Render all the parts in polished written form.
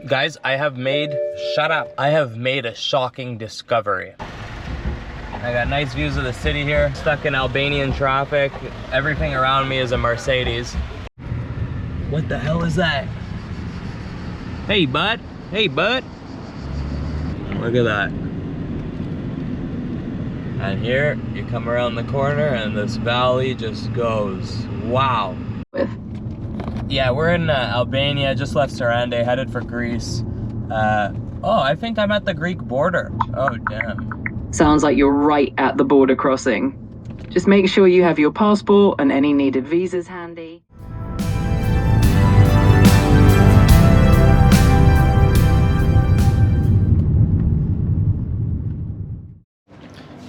Guys, shut up. I have made a shocking discovery. I got nice views of the city here. Stuck in Albanian traffic. Everything around me is a Mercedes. What the hell is that? Hey, bud. Hey, bud. Look at that. And here, you come around the corner and this valley just goes, wow. Yeah, we're in Albania, just left Sarandë, headed for Greece. Oh, I think I'm at the Greek border. Oh, damn. Sounds like you're right at the border crossing. Just make sure you have your passport and any needed visas handy.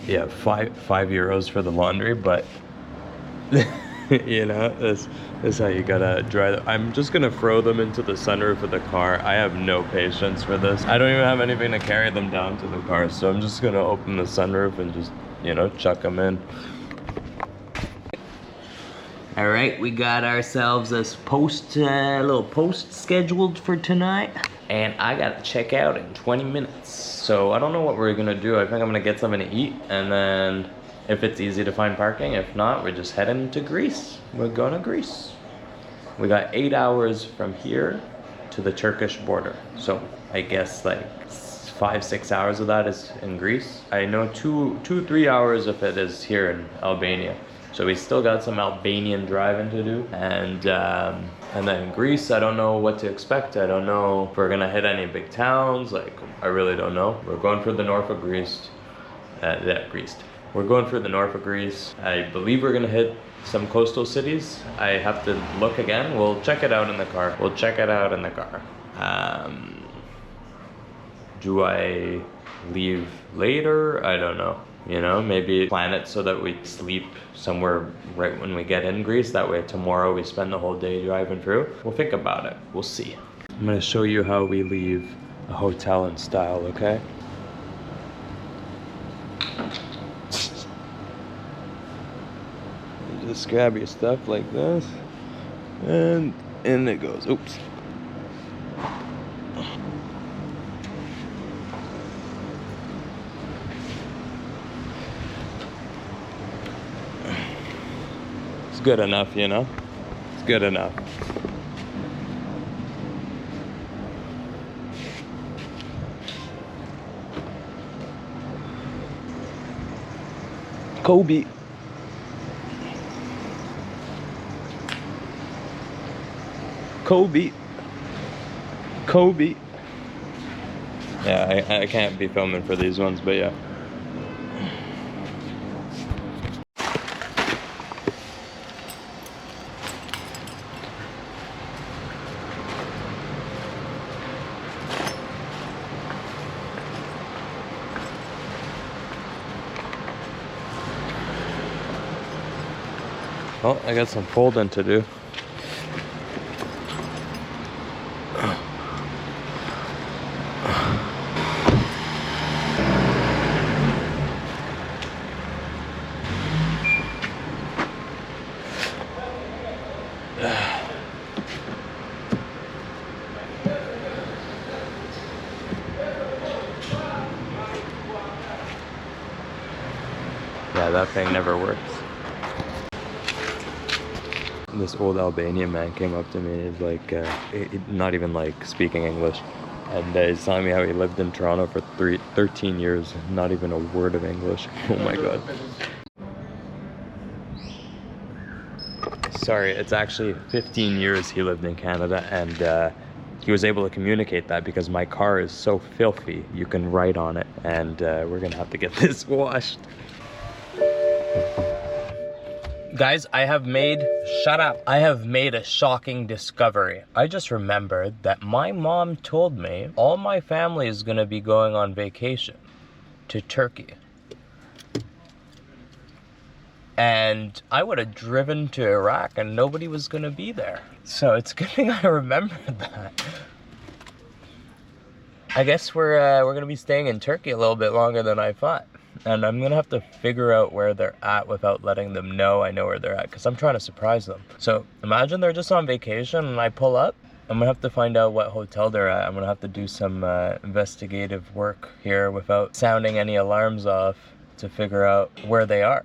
Yeah, five euros for the laundry, but you know, this is how you gotta dry them. I'm just gonna throw them into the sunroof of the car. I have no patience for this. I don't even have anything to carry them down to the car, so I'm just gonna open the sunroof and just, you know, chuck them in. All right, we got ourselves a little post scheduled for tonight, and I gotta check out in 20 minutes. So I don't know what we're gonna do. I think I'm gonna get something to eat, and then if it's easy to find parking, if not, we're just heading to Greece. We're going to Greece. We got 8 hours from here to the Turkish border. So I guess like 5-6 hours of that is in Greece. I know 2-3 hours of it is here in Albania. So we still got some Albanian driving to do. And then Greece, I don't know what to expect. I don't know if we're gonna hit any big towns. Like, I really don't know. We're going for the north of Greece. We're going for the north of Greece. I believe we're gonna hit some coastal cities. I have to look again. We'll check it out in the car. Do I leave later? I don't know. You know, maybe plan it so that we sleep somewhere right when we get in Greece. That way tomorrow we spend the whole day driving through. We'll think about it. We'll see. I'm gonna show you how we leave a hotel in style, okay? You just grab your stuff like this, and in it goes. Oops. Good enough, you know? It's good enough. Kobe. Yeah, I can't be filming for these ones, but yeah. Well, I got some folding to do. Yeah, that thing never works. This old Albanian man came up to me, he's like, not even like speaking English, and he's telling me how he lived in Toronto for 13 years, not even a word of English. Oh my god. Sorry, it's actually 15 years he lived in Canada, and he was able to communicate that because my car is so filthy, you can write on it, and we're gonna have to get this washed. Guys, I have made a shocking discovery. I just remembered that my mom told me all my family is gonna be going on vacation to Turkey. And I would have driven to Iraq and nobody was gonna be there. So it's a good thing I remembered that. I guess we're gonna be staying in Turkey a little bit longer than I thought. And I'm gonna have to figure out where they're at without letting them know I know where they're at, because I'm trying to surprise them. So imagine they're just on vacation and I pull up I'm gonna have to find out what hotel they're at. I'm gonna have to do some investigative work here without sounding any alarms off to figure out where they are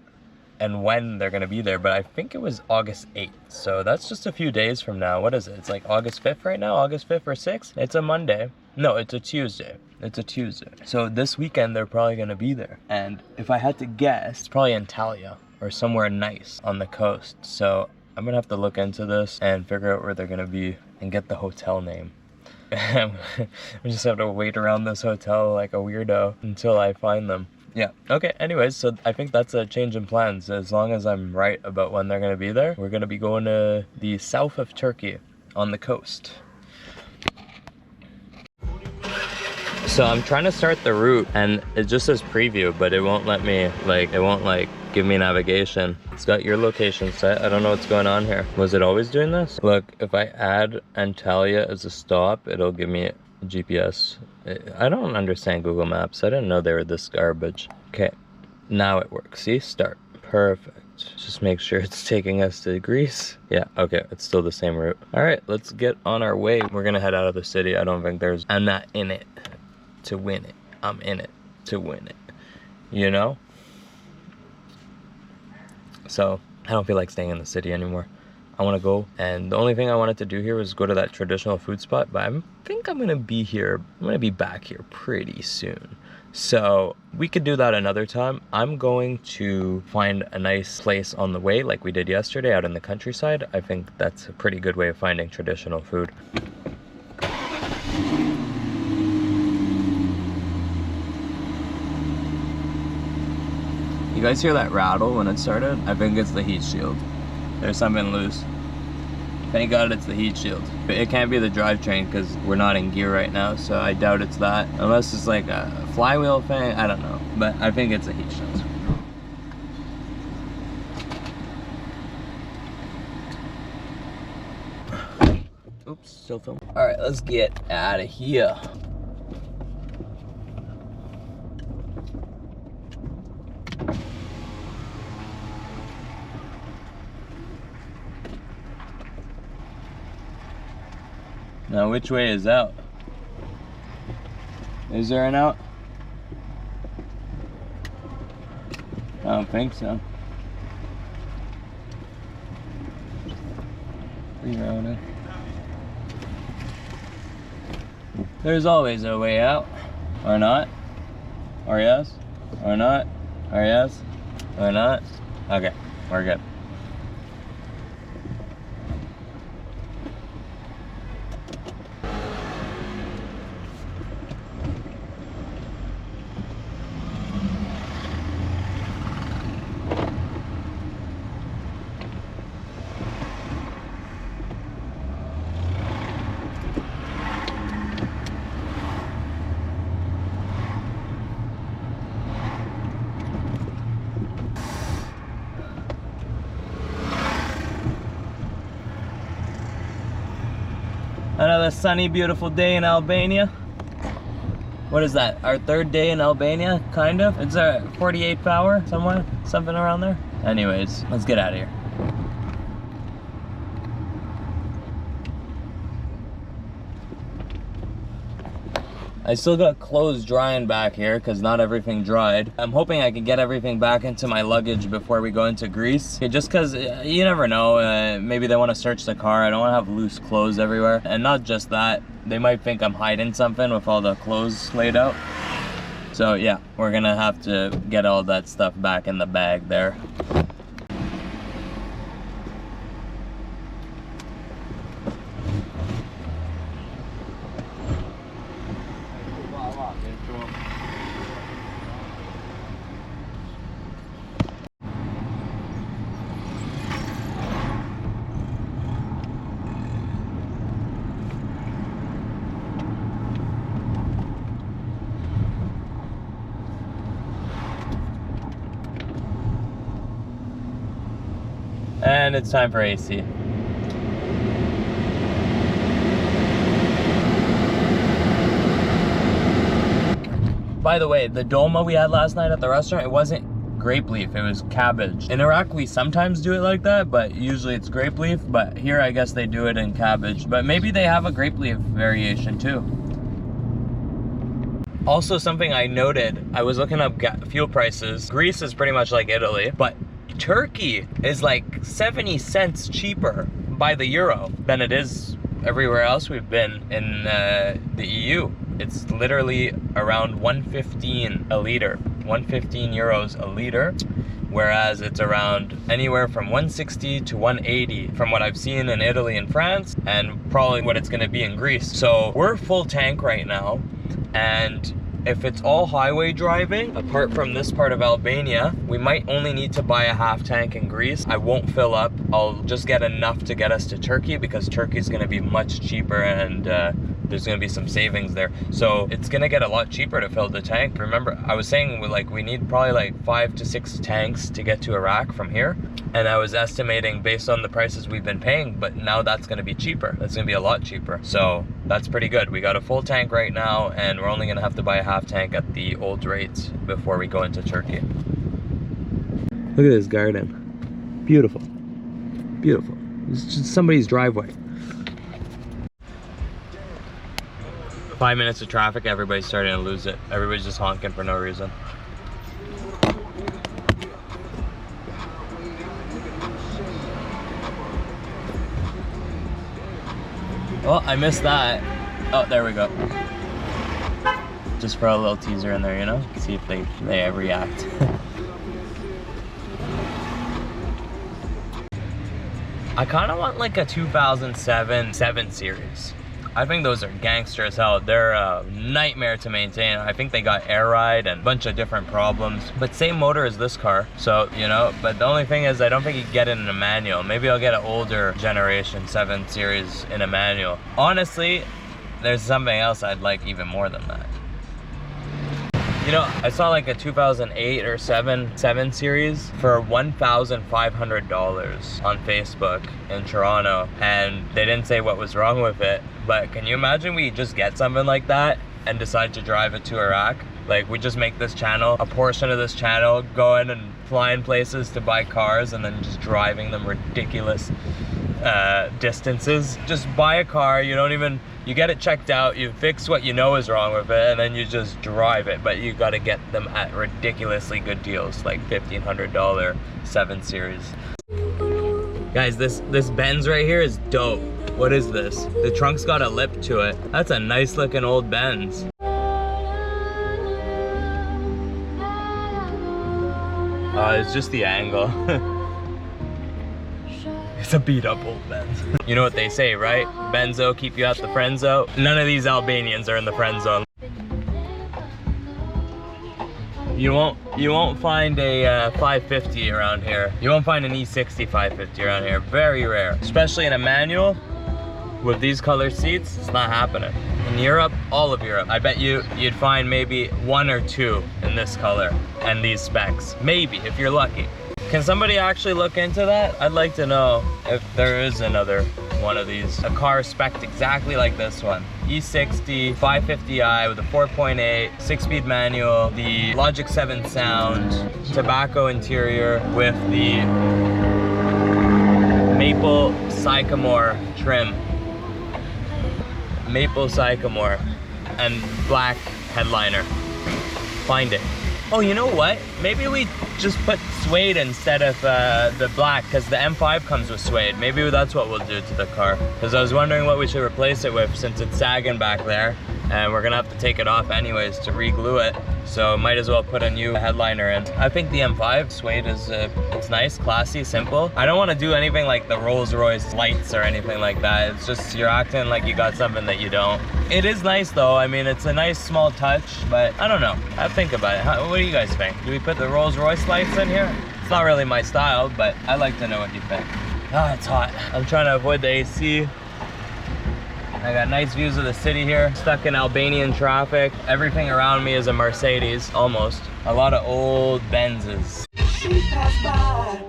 and when they're gonna be there. But I think it was August 8th, so that's just a few days from now. What is it? It's like August 5th right now, August 5th or 6th? It's a Monday. No, it's a Tuesday. It's a Tuesday. So this weekend they're probably gonna be there. And if I had to guess, it's probably in Talia or somewhere nice on the coast. So I'm gonna have to look into this and figure out where they're gonna be and get the hotel name. We just have to wait around this hotel like a weirdo until I find them. Yeah, okay, anyways, so I think that's a change in plans. As long as I'm right about when they're gonna be there, we're gonna be going to the south of Turkey on the coast. So I'm trying to start the route and it just says preview, but it won't let me, it won't give me navigation. It's got your location set. I don't know what's going on here. Was it always doing this? Look, if I add Antalya as a stop, it'll give me a GPS. I don't understand Google Maps. I didn't know they were this garbage. Okay, now it works. See, start. Perfect. Just make sure it's taking us to Greece. Yeah, okay, it's still the same route. All right, let's get on our way. We're gonna head out of the city. I don't think I'm not in it to win it. I'm in it to win it, you know? So I don't feel like staying in the city anymore. I want to go, and the only thing I wanted to do here was go to that traditional food spot, but I think I'm gonna be back here pretty soon. So we could do that another time. I'm going to find a nice place on the way like we did yesterday out in the countryside. I think that's a pretty good way of finding traditional food. You guys hear that rattle when it started? I think it's the heat shield. There's something loose. Thank God it's the heat shield. But it can't be the drivetrain because we're not in gear right now, so I doubt it's that. Unless it's like a flywheel thing, I don't know. But I think it's a heat shield. Oops, still filming. All right, let's get out of here. Now, which way is out? Is there an out? I don't think so. Rerouting. There's always a way out. Or not. Or yes. Or not. Or yes. Or not. Okay, we're good. Another sunny, beautiful day in Albania. What is that? Our third day in Albania, kind of? It's a 48th hour somewhere? Something around there? Anyways, let's get out of here. I still got clothes drying back here because not everything dried. I'm hoping I can get everything back into my luggage before we go into Greece. Just because you never know, maybe they want to search the car. I don't want to have loose clothes everywhere. And not just that, they might think I'm hiding something with all the clothes laid out. So yeah, we're gonna have to get all that stuff back in the bag there. And it's time for AC. By the way, the dolma we had last night at the restaurant, it wasn't grape leaf. It was cabbage. In Iraq, we sometimes do it like that, but usually it's grape leaf. But here, I guess they do it in cabbage. But maybe they have a grape leaf variation too. Also, something I noted, I was looking up fuel prices. Greece is pretty much like Italy, but Turkey is like 70 cents cheaper by the euro than it is everywhere else we've been in the EU. It's literally around 115 a liter, 115 euros a liter, whereas it's around anywhere from 160 to 180 from what I've seen in Italy and France, and probably what it's gonna be in Greece. So we're full tank right now, and if it's all highway driving, apart from this part of Albania, we might only need to buy a half tank in Greece. I won't fill up. I'll just get enough to get us to Turkey, because Turkey's gonna be much cheaper, and there's gonna be some savings there. So it's gonna get a lot cheaper to fill the tank. Remember, I was saying we need probably like 5 to 6 tanks to get to Iraq from here. And I was estimating based on the prices we've been paying, but now that's gonna be cheaper. That's gonna be a lot cheaper. So that's pretty good. We got a full tank right now, and we're only gonna have to buy a half tank at the old rates before we go into Turkey. Look at this garden. Beautiful. Beautiful. It's just somebody's driveway. 5 minutes of traffic, everybody's starting to lose it. Everybody's just honking for no reason. Oh, I missed that. Oh, there we go. Just for a little teaser in there, you know? See if they react. I kind of want like a 2007 7 Series. I think those are gangster as hell. They're a nightmare to maintain. I think they got air ride and a bunch of different problems. But same motor as this car, so, you know. But the only thing is, I don't think you can get it in a manual. Maybe I'll get an older generation 7 Series in a manual. Honestly, there's something else I'd like even more than that. You know, I saw like a 2008 or 7 Series for $1,500 on Facebook in Toronto, and they didn't say what was wrong with it. But can you imagine we just get something like that and decide to drive it to Iraq? Like, we just make this channel, a portion of this channel, going and flying places to buy cars and then just driving them ridiculous distances. Just buy a car, you get it checked out, you fix what you know is wrong with it, and then you just drive it. But you got to get them at ridiculously good deals, like $1,500 7 Series. Guys, this Benz right here is dope. What is this? The trunk's got a lip to it. That's a nice looking old Benz. It's just the angle. It's a beat up old Benz. You know what they say, right? Benzo, keep you out the friend zone. None of these Albanians are in the friend zone. You won't find a 550 around here. You won't find an E60 550 around here. Very rare. Especially in a manual with these color seats, it's not happening. In Europe, all of Europe, I bet you'd find maybe 1 or 2 in this color and these specs. Maybe, if you're lucky. Can somebody actually look into that? I'd like to know if there is another one of these. A car spec'd exactly like this one. E60 550i with a 4.8, 6-speed manual, the Logic 7 sound, tobacco interior with the maple sycamore trim. Maple sycamore and black headliner. Find it. Oh, you know what? Maybe we just put suede instead of the black, because the M5 comes with suede. Maybe that's what we'll do to the car. Because I was wondering what we should replace it with, since it's sagging back there. And we're gonna have to take it off anyways to re-glue it. So might as well put a new headliner in. I think the M5 suede is, it's nice, classy, simple. I don't wanna do anything like the Rolls-Royce lights or anything like that. It's just, you're acting like you got something that you don't. It is nice though. I mean, it's a nice small touch, but I don't know. I think about it. What do you guys think? Do we put the Rolls-Royce lights in here? It's not really my style, but I like to know what you think. Ah, it's hot. I'm trying to avoid the AC. I got nice views of the city here. Stuck in Albanian traffic. Everything around me is a Mercedes, almost. A lot of old Benzes. She passed by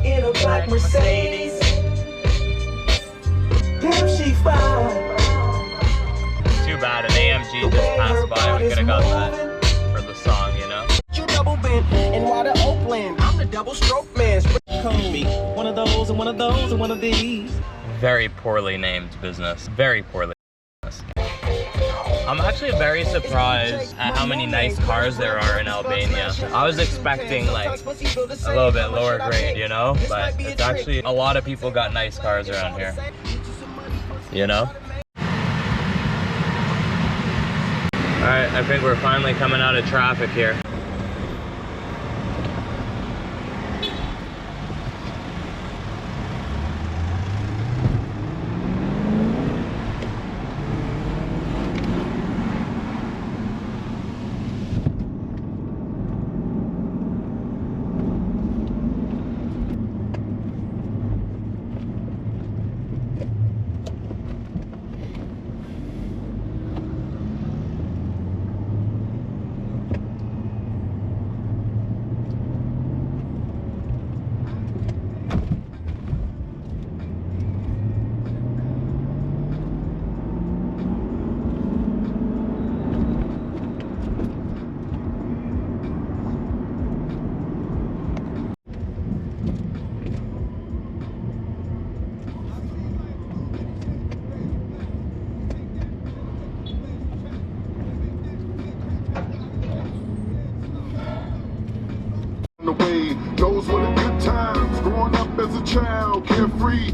in a black Mercedes. Damn, she fine. Too bad an AMG just passed by. We could have got that for the song. double stroke man. Call me one of those and one of those and one of these. Very poorly named business. Very poorly named business. I'm actually very surprised at how many nice cars there are in Albania. I was expecting like a little bit lower grade, you know? But it's actually, a lot of people got nice cars around here. You know? Alright, I think we're finally coming out of traffic here. The way those were the good times growing up as a child, carefree.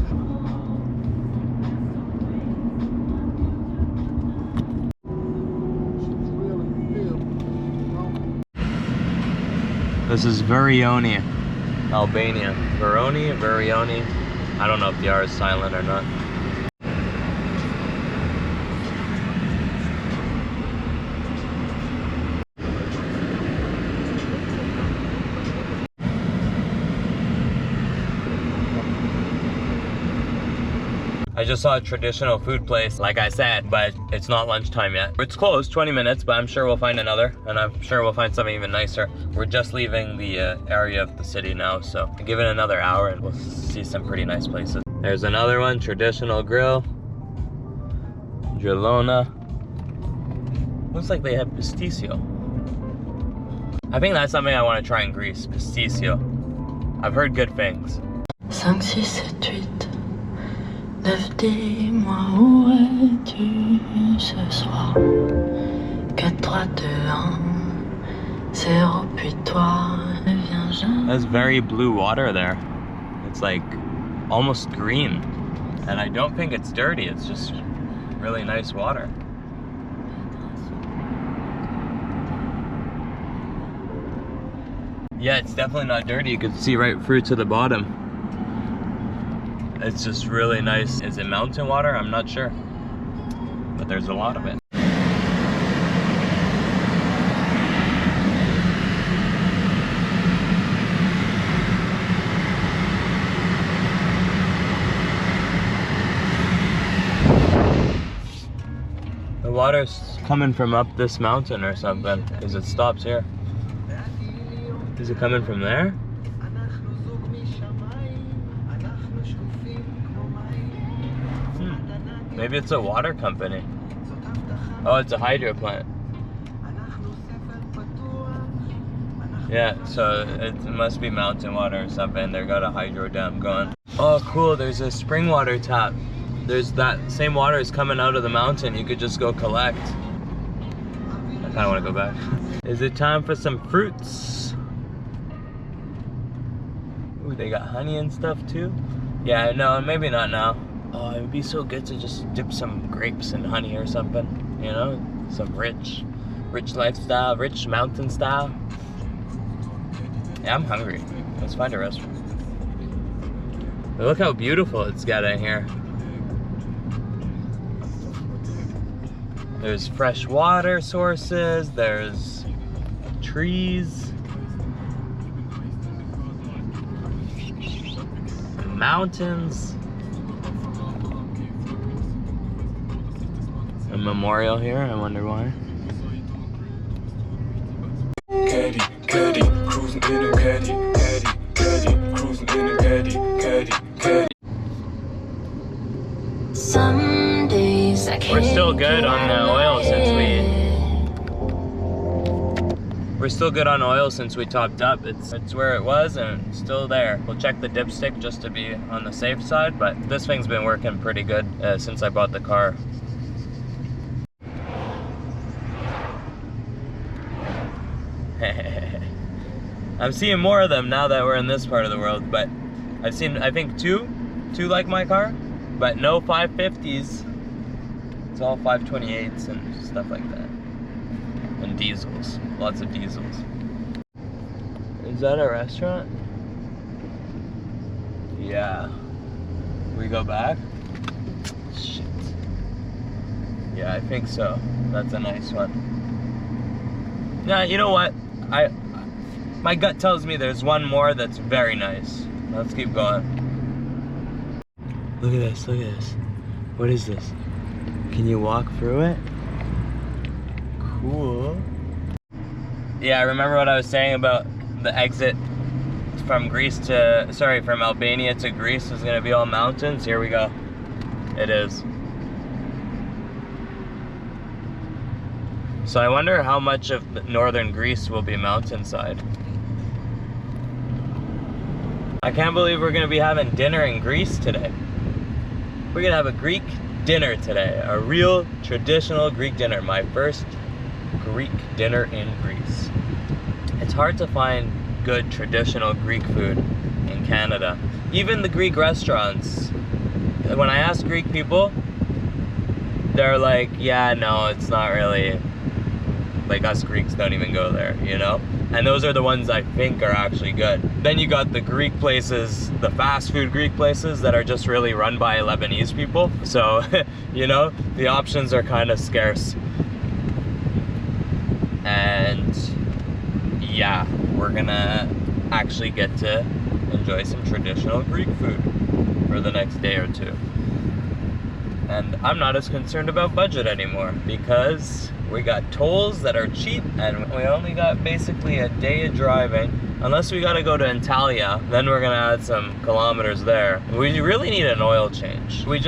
This is Verioni, Albania. Verioni. I don't know if the R is silent or not. I just saw a traditional food place, like I said, but it's not lunchtime yet. It's closed, 20 minutes, but I'm sure we'll find another, and I'm sure we'll find something even nicer. We're just leaving the area of the city now, so give it another hour and we'll see some pretty nice places. There's another one, traditional grill. Gelona. Looks like they have pasticcio. I think that's something I want to try in Greece, pasticcio. I've heard good things. 5, 6, 7, 8. 9, dis-moi où es-tu ce soir? 4, 3, 2, 1, 0, puis toi, ne viens jamais. That's very blue water there. It's like almost green. And I don't think it's dirty, it's just really nice water. Yeah, it's definitely not dirty. You can see right through to the bottom. It's just really nice. Is it mountain water? I'm not sure. But there's a lot of it. The water's coming from up this mountain or something, because it stops here. Is it coming from there? Maybe it's a water company. Oh, it's a hydro plant. Yeah, so it must be mountain water or something. They've got a hydro dam going. Oh, cool, there's a spring water tap. There's that same water is coming out of the mountain. You could just go collect. I kind of want to go back. Is it time for some fruits? Ooh, they got honey and stuff too. Yeah, no, maybe not now. Oh, it would be so good to just dip some grapes in honey or something, you know? Some rich lifestyle, rich mountain style. Yeah, I'm hungry. Let's find a restaurant. But look how beautiful it's got in here. There's fresh water sources, there's trees, mountains. A memorial here, I wonder why. Caddy, caddy, cruising in a caddy, caddy, caddy, cruising in a caddy, caddy, caddy. Some days I can't. We're still good on the oil since we we're still good on oil since we topped up. It's where it was and it's still there. We'll check the dipstick just to be on the safe side, but this thing's been working pretty good since I bought the car. I'm seeing more of them now that we're in this part of the world, but I've seen, I think, two like my car, but no 550s. It's all 528s and stuff like that. And diesels, lots of diesels. Is that a restaurant? Yeah. We go back? Shit. Yeah, I think so. That's a nice one. Yeah, you know what? My gut tells me there's one more that's very nice. Let's keep going. Look at this, look at this. What is this? Can you walk through it? Cool. Yeah, remember what I was saying about the exit from from Albania to Greece is gonna be all mountains? Here we go. It is. So I wonder how much of northern Greece will be mountainside. I can't believe we're gonna be having dinner in Greece today. We're gonna have a Greek dinner today. A real traditional Greek dinner. My first Greek dinner in Greece. It's hard to find good traditional Greek food in Canada. Even the Greek restaurants, when I ask Greek people, they're like, yeah, no, it's not really, like us Greeks don't even go there, you know? And those are the ones I think are actually good. Then you got the Greek places, the fast food Greek places that are just really run by Lebanese people. So, you know, the options are kind of scarce. And yeah, we're gonna actually get to enjoy some traditional Greek food for the next day or two. And I'm not as concerned about budget anymore because we got tolls that are cheap and we only got basically a day of driving. Unless we gotta go to Antalya, then we're gonna add some kilometers there. We really need an oil change. We're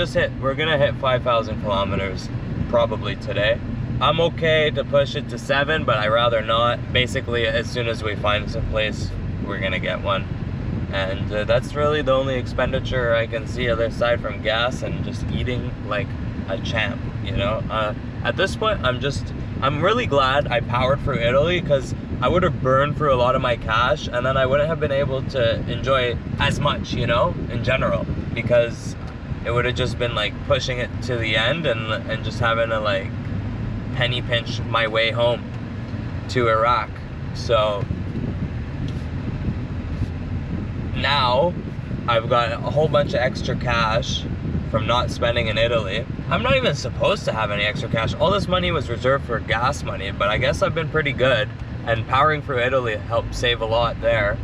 gonna hit 5,000 kilometers probably today. I'm okay to push it to 7, but I'd rather not. Basically, as soon as we find some place, we're gonna get one. And that's really the only expenditure I can see other aside from gas and just eating like a champ, you know? At this point, I'm really glad I powered through Italy because I would have burned through a lot of my cash and then I wouldn't have been able to enjoy as much, you know, in general, because it would have just been like pushing it to the end and just having to like penny pinch my way home to Iraq. So now I've got a whole bunch of extra cash from not spending in Italy. I'm not even supposed to have any extra cash. All this money was reserved for gas money, but I guess I've been pretty good, and powering through Italy helped save a lot there.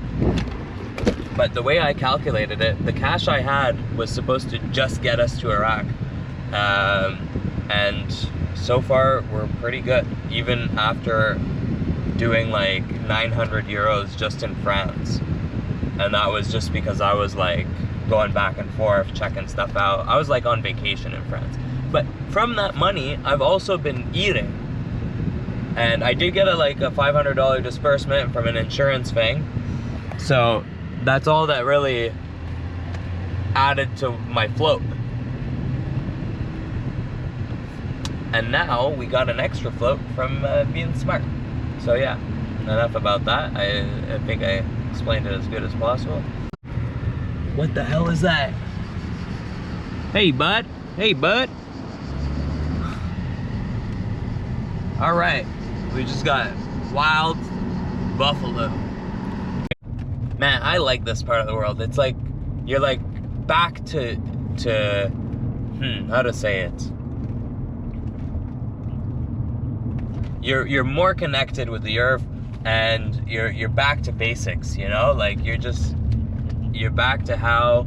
But the way I calculated it, the cash I had was supposed to just get us to Iraq. And so far we're pretty good, even after doing like 900 euros just in France. And that was just because I was like going back and forth, checking stuff out. I was like on vacation in France. But from that money, I've also been eating. And I did get a $500 disbursement from an insurance thing. So that's all that really added to my float. And now we got an extra float from being smart. So yeah, enough about that. I think I explained it as good as possible. What the hell is that? Hey bud, hey bud. All right, we just got wild buffalo. Man, I like this part of the world. It's like, you're like back to how to say it? You're more connected with the earth, and you're back to basics, you know? Like you're back to how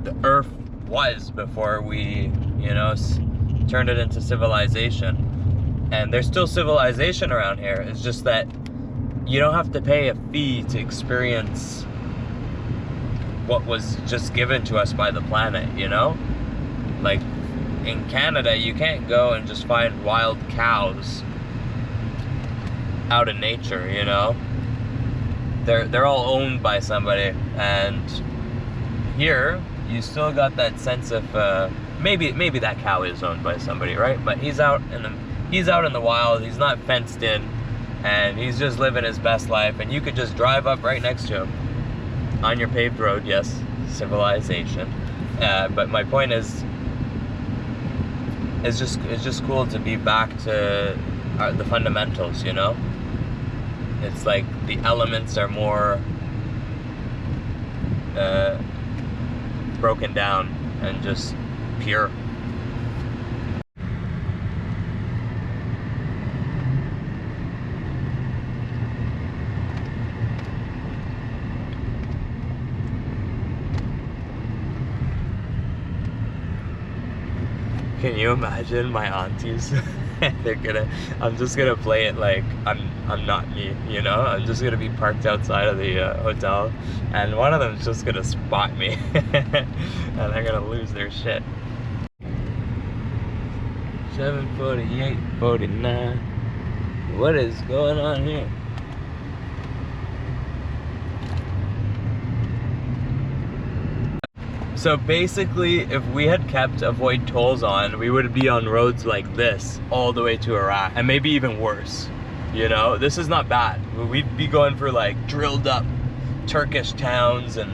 the earth was before we, you know, turned it into civilization. And there's still civilization around here. It's just that you don't have to pay a fee to experience what was just given to us by the planet, you know? Like in Canada, you can't go and just find wild cows out in nature, you know? They're all owned by somebody, and here you still got that sense of maybe that cow is owned by somebody, right? But he's out in the wild. He's not fenced in, and he's just living his best life. And you could just drive up right next to him on your paved road. Yes, civilization. But my point is, it's just cool to be back to the fundamentals, you know? It's like the elements are more broken down and just pure. Can you imagine my aunties? I'm just gonna play it like I'm not me, you know? I'm just gonna be parked outside of the hotel, and one of them's just gonna spot me, and they're gonna lose their shit. 7:48, 49. What is going on here? So basically, if we had kept avoid tolls on, we would be on roads like this all the way to Iraq, and maybe even worse. You know, this is not bad. We'd be going for like drilled up Turkish towns and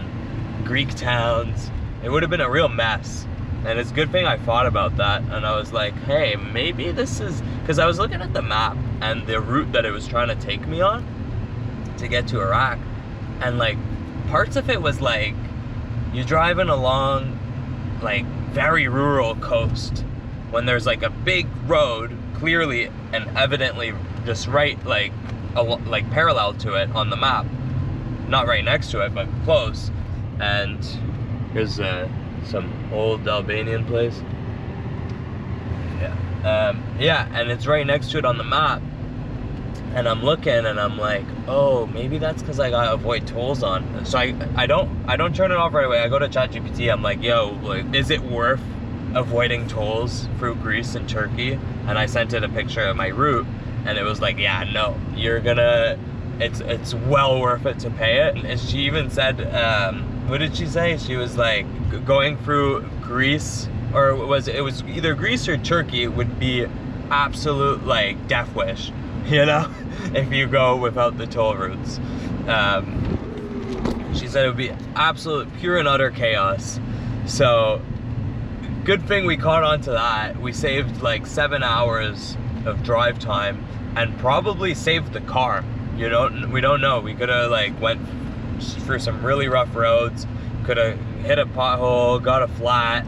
Greek towns. It would have been a real mess. And it's a good thing I thought about that, and I was like, hey, maybe this is, because I was looking at the map and the route that it was trying to take me on to get to Iraq, and like parts of it was like you're driving along like very rural coast when there's like a big road clearly and evidently just right like parallel to it on the map, not right next to it but close. And here's some old Albanian place. Yeah, and it's right next to it on the map. And I'm looking and I'm like, oh, maybe that's because I got avoid tolls on. So I don't turn it off right away. I go to ChatGPT. I'm like, yo, like, is it worth avoiding tolls through Greece and Turkey? And I sent it a picture of my route, and it was like, yeah, no, you're gonna, it's well worth it to pay it. And she even said, what did she say? She was like, going through Greece, or it was either Greece or Turkey would be absolute like death wish, you know, if you go without the toll routes. She said it would be absolute pure and utter chaos. So good thing we caught on to that. We saved like 7 hours of drive time and probably saved the car. You know, we don't know. We could have like went through some really rough roads, could have hit a pothole, got a flat.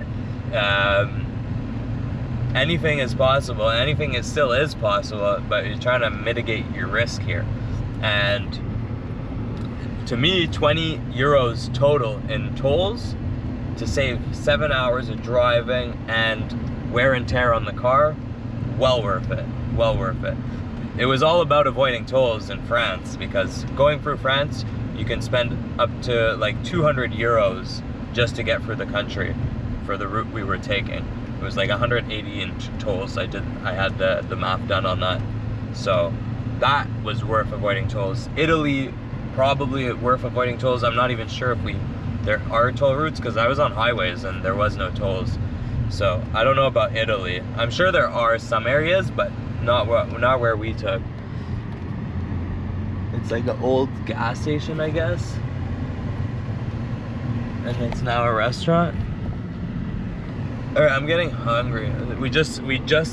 Anything is possible. Anything still is possible, but you're trying to mitigate your risk here. And to me, 20 euros total in tolls to save 7 hours of driving and wear and tear on the car, well worth it. Well worth it. It was all about avoiding tolls in France, because going through France, you can spend up to like 200 euros just to get through the country for the route we were taking. It was like 180 in tolls. I had the map done on that. So that was worth avoiding tolls. Italy, probably worth avoiding tolls. I'm not even sure if there are toll routes, because I was on highways and there was no tolls. So I don't know about Italy. I'm sure there are some areas, but not where we took. It's like an old gas station, I guess. And it's now a restaurant. Alright, I'm getting hungry. We just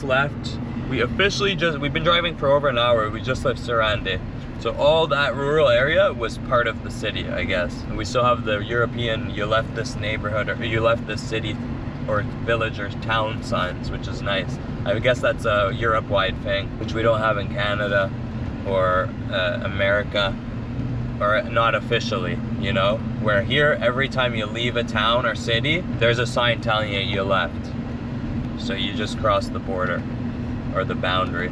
left. We've been driving for over an hour. We just left Sarandë. So all that rural area was part of the city, I guess. And we still have the European, you left this neighborhood, or you left this city or village or town signs, which is nice. I guess that's a Europe-wide thing, which we don't have in Canada or America, or not officially, you know? Where here, every time you leave a town or city, there's a sign telling you left. So you just crossed the border, or the boundary.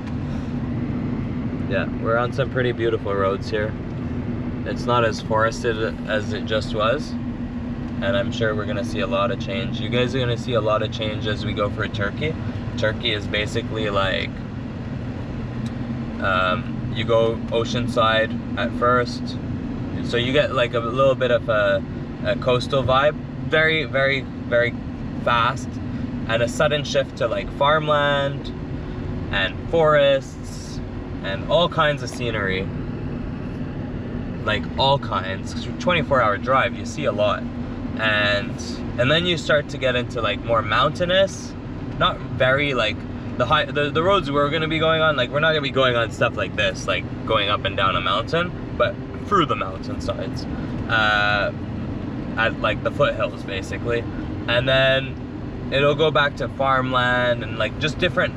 Yeah, we're on some pretty beautiful roads here. It's not as forested as it just was, and I'm sure we're gonna see a lot of change. You guys are gonna see a lot of change as we go for Turkey. Turkey is basically like, you go oceanside at first. So you get like a little bit of a coastal vibe. Very, very, very fast. And a sudden shift to like farmland and forests and all kinds of scenery. Like all kinds. 24-hour drive, you see a lot. And then you start to get into like more mountainous, not very like the roads we're gonna be going on, like we're not gonna be going on stuff like this, like going up and down a mountain, but through the mountainsides, at like the foothills basically. And then it'll go back to farmland and like just different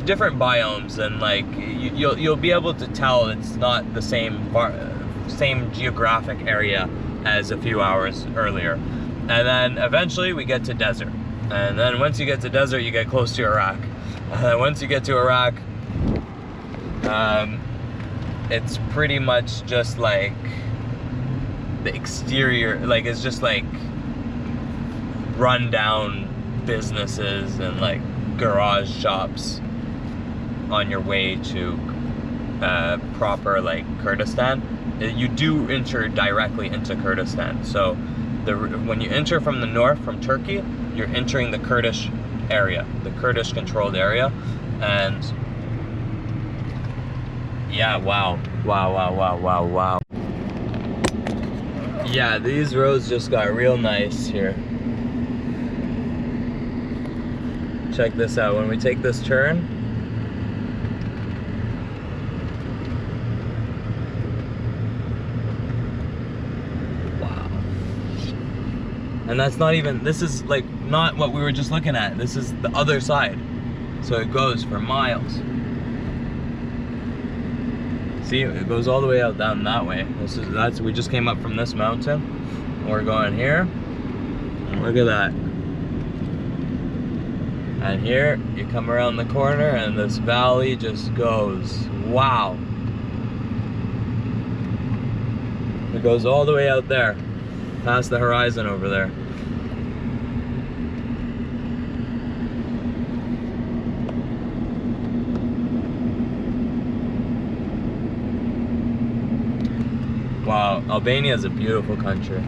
biomes, and like you'll be able to tell it's not the same geographic area as a few hours earlier. And then eventually we get to desert, and then once you get to desert you get close to Iraq. Once you get to Iraq, it's pretty much just like the exterior, like it's just like run down businesses and like garage shops on your way to proper like Kurdistan. You do enter directly into Kurdistan. So when you enter from the north, from Turkey, you're entering the Kurdish area, the Kurdish controlled area. And yeah, wow. Yeah, these roads just got real nice here. Check this out. When we take this turn, and that's not even, this is like not what we were just looking at. This is the other side. So it goes for miles. See, it goes all the way out down that way. We just came up from this mountain. We're going here. And look at that. And here, you come around the corner and this valley just goes, wow. It goes all the way out there, past the horizon over there. Wow, Albania is a beautiful country.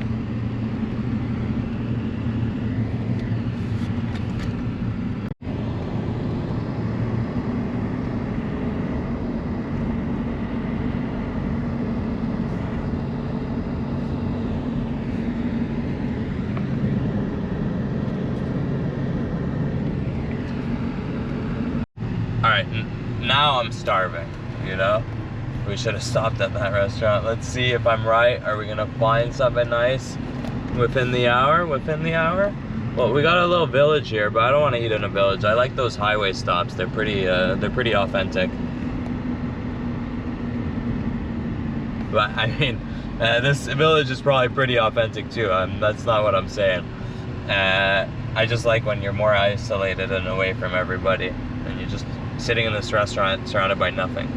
Alright, now I'm starving, you know? We should have stopped at that restaurant. Let's see if I'm right. Are we gonna find something nice within the hour? Well, we got a little village here, but I don't want to eat in a village. I like those highway stops. They're pretty authentic. But I mean, this village is probably pretty authentic too. That's not what I'm saying. I just like when you're more isolated and away from everybody, and you're just sitting in this restaurant surrounded by nothing.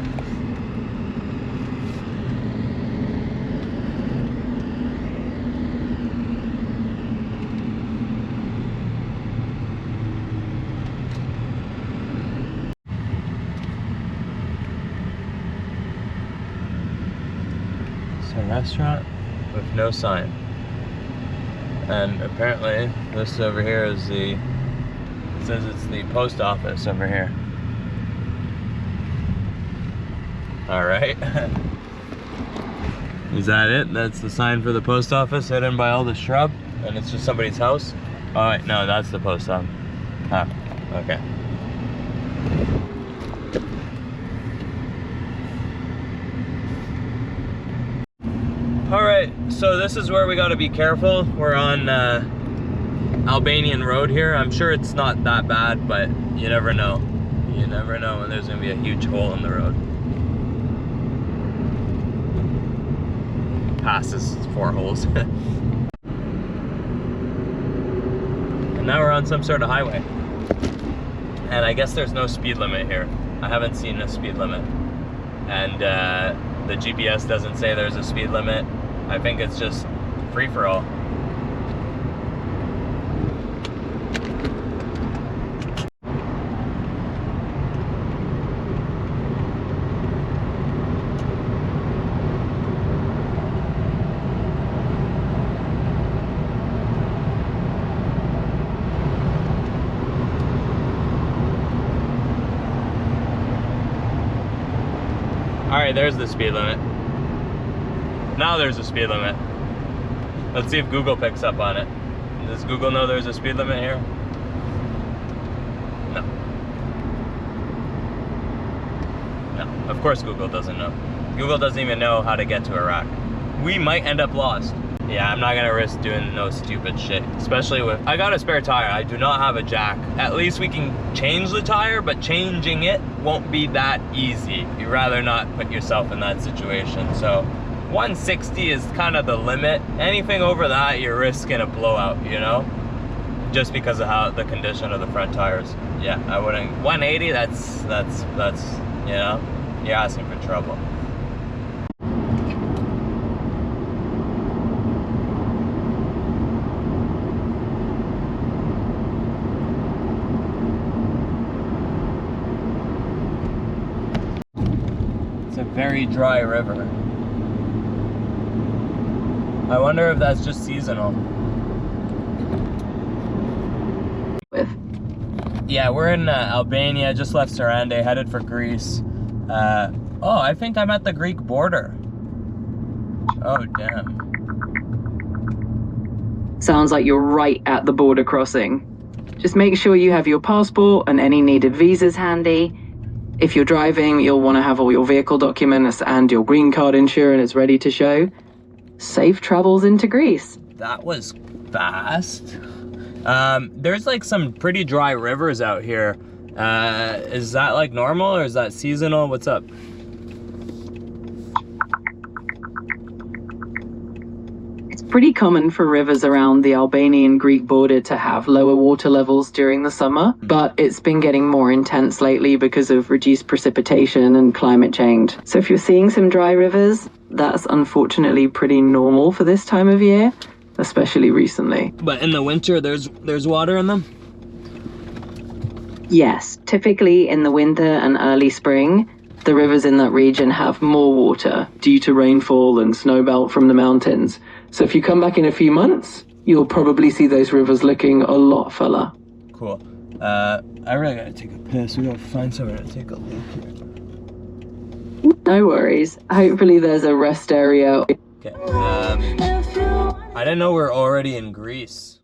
It's a restaurant with no sign. And apparently this over here is it says it's the post office over here. Alright. Is that it? That's the sign for the post office hidden by all the shrub? And it's just somebody's house? Oh wait, no, that's the post office. Ah, okay. Alright, so this is where we gotta be careful. We're on Albanian road here. I'm sure it's not that bad, but you never know. You never know when there's gonna be a huge hole in the road. Passes 4 holes. And now we're on some sort of highway. And I guess there's no speed limit here. I haven't seen a speed limit. And the GPS doesn't say there's a speed limit. I think it's just free for all. Alright, there's the speed limit. Now there's a speed limit. Let's see if Google picks up on it. Does Google know there's a speed limit here? No. No, of course Google doesn't know. Google doesn't even know how to get to Iraq. We might end up lost. Yeah, I'm not gonna risk doing no stupid shit. Especially with, I got a spare tire, I do not have a jack. At least we can change the tire, but changing it won't be that easy. You'd rather not put yourself in that situation. So 160 is kind of the limit. Anything over that, you're risking a blowout, you know? Just because of how the condition of the front tires. Yeah, I wouldn't, 180, that's, you know, you're asking for trouble. It's a very dry river. I wonder if that's just seasonal. Yeah, we're in Albania, just left Sarandë, headed for Greece. Oh, I think I'm at the Greek border. Oh, damn. Sounds like you're right at the border crossing. Just make sure you have your passport and any needed visas handy. If you're driving, you'll want to have all your vehicle documents and your green card insurance ready to show. Safe travels into Greece. That was fast. There's like some pretty dry rivers out here. Is that like normal or is that seasonal? What's up? It's pretty common for rivers around the Albanian-Greek border to have lower water levels during the summer, but it's been getting more intense lately because of reduced precipitation and climate change. So if you're seeing some dry rivers, that's unfortunately pretty normal for this time of year, especially recently. But in the winter, there's water in them? Yes, typically in the winter and early spring, the rivers in that region have more water due to rainfall and snowmelt from the mountains. So if you come back in a few months, you'll probably see those rivers looking a lot fuller. Cool. I really gotta take a piss. We gotta find somewhere to take a leak here. No worries. Hopefully there's a rest area. Okay. I didn't know we're already in Greece.